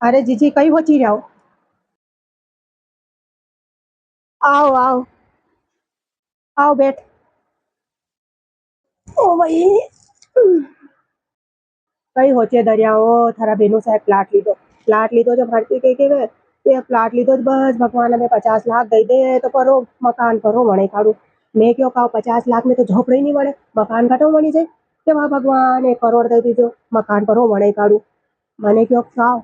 अरे जीजी कई होची रहो। आओ आओ आओ बैठ। ओ भाई કઈ હોચે દરિયાઓ તારા બેનું સાહેબ પ્લાટ લીધો જો ભરતી કઈ કે એ પ્લાટ લીધો જ બસ ભગવાન અમે 50 લાખ દઈ દે તો કરો મકાન કરો વણે કાઢું મેં કયો કાવ 50 લાખ में तो झोपड़ी नहीं वणे मकान घटो वणी जाए કે વાહ ભગવાન 1 કરોડ દઈ દીધો મકાન કરો વણે કાઢું મને કયો કાવ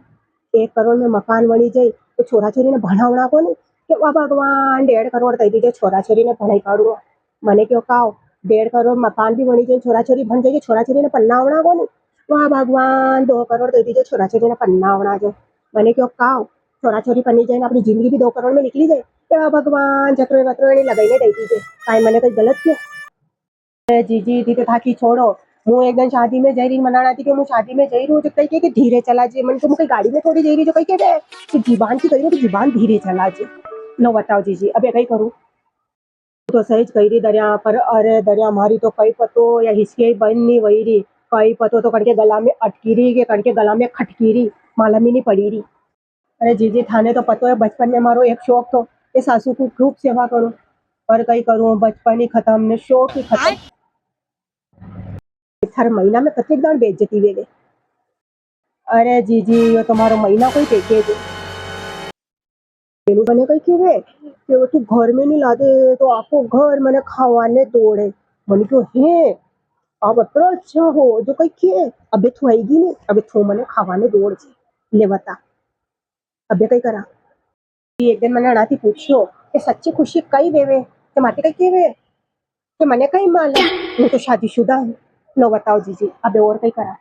1 કરોડ में મકાન વણી જાય તો છોરા છોરીને ભણાવણા કોને કે વાહ ભગવાન 1.5 કરોડ દઈ દીધો છોરા છોરીને ભણાઈ કાઢું મને કયો કાવ 1.5 કરોડ મકાન भी वणी जाए छोरा छोरी भण जाए छोरा छोरी ने पन्नावणा कोने वाह भगवान 2 करोड़ दे दीजिए छोरा छोरी ने पन्नावणा जो मैंने क्यों काव छोरा छोरी पन्नी जाए अपनी जिंदगी भी 2 करोड़ में निकली जाए क्या भगवान जतरो वतरो लगाई दई दीजिए काई मैंने कई गलत किया जीजी दी तो थाकी छोड़ो હું એકદમ શાદી में જઈ રહી મનાણા थी कि मैं शादी में જઈ રહી हूँ तो कई के धीरे चला जे मन तो मैं गाड़ी में थोड़ी जई रही जो कई के कि जीबान की कही तो जीबान धीरे चला जे लो बताओ जीजी अब कई करूँ तो सही कही रही दरिया पर अरे दरिया मारी तो कई पतो या हिसके बन नहीं वही रही कई पतो तो कड़के गला में अटकी रही के कड़के गला में खटकी रही मालूम ही नहीं पड़ी रही अरे जीजी थाने तो पतो है बचपन में मारो एक शौक तो ये सासू को खूब सेवा करूं और कई करूं बचपन ही खत्म ने शौक ही खत्म हर महीना में प्रत्येक दान बेइज्जती वेगे अरे जीजी ये तुम्हारो महीना कोई देखे जो पेलू बने कई के वे कि वो तू घर में नहीं लादे तो आपको घर मैंने खावाने दौड़े मैंने क्यों है अब अतरो अच्छा हो जो कई के अबे तू आएगी नहीं अबे तू मैंने खावाने दौड़ जे ले बता अबे कई करा एक दिन मैंने अनाथी पूछो कि सच्ची खुशी कई वेवे तो माते कई के वे कि मने कई मालूम मैं तो शादीशुदा हूँ लो बताओ जीजी अबे और कई करा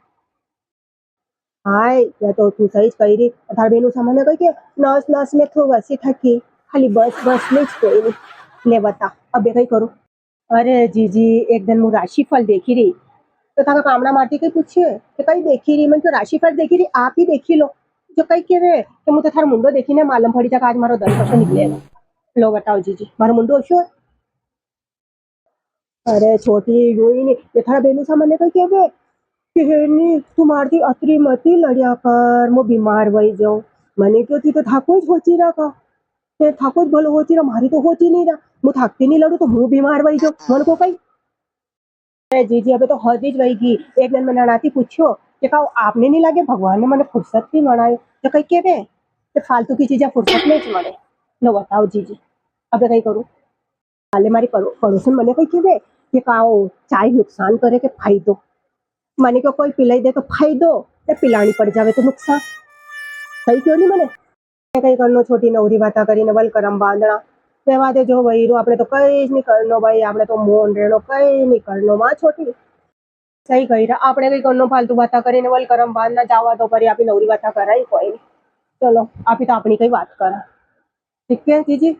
हाय या तो तू सही कही रही तार बेनू सामान्य कही के नस नस में तो वसी थकी खाली बस बस में कोई नहीं ले बता अबे कई करूँ अरे जीजी एक दिन मैं राशिफल देखी रही तो ताका कामना मारती कई पूछिए कि कई देखी रही मैं तो राशिफल देखी रही आप ही देखी लो जो कई के वे कि मुझे थार मुंडो देखी ने मालूम पड़ी तक आज मारो दल कशो निकलेगा लो बताओ जीजी मारो मुंडो शो अरे छोटी यूं ही नहीं ये थारा बेनू सामान्य कई के वे कि हेनी तुम्हारी अतरी मती लड़िया कर मो बीमार वही जाऊं मने क्यों थी तो थाको ज होची रहा का ते थाको ज भलो होची रहा मारी तो होची नहीं रहा मु थाकती नहीं लड़ू तो मुंह बीमार वही जाऊं मन को कई अरे जीजी अबे तो हद ही वही एक दिन मैंने अनाती पूछो कि कहा आपने नहीं लगे भगवान ने मैंने फुर्सत भी मनाई तो कई के वे कि फालतू की चीजें फुर्सत में ज मने लो बताओ जीजी अबे कई करूं हाले मारी पड़ोसन मने कई के वे कि काओ चाय नुकसान करे के फायदो મને કે કોઈ પીલાઈ દે તો ફાયદો તે પીલાણી પડી જાવે તો નુકસાન થઈ ગયો નહીં મને કઈ કરનો છોટી નવરી વાતા કરીને વલ કરમ બાંધણા રહેવા દે જો વહીરો આપણે તો કઈ જ નહીં કરનો ભાઈ આપણે તો મોન રેણો કઈ નહીં કરનો માં છોટી સહી કહી રહ્યા આપણે કઈ કરનો ફાલતુ વાતા કરીને વલ કરમ બાંધના જાવા તો કરી આપી નવરી વાતા કરાય કોઈ નહીં ચલો આપી તો આપણી કઈ વાત કરા ઠીક છે જીજી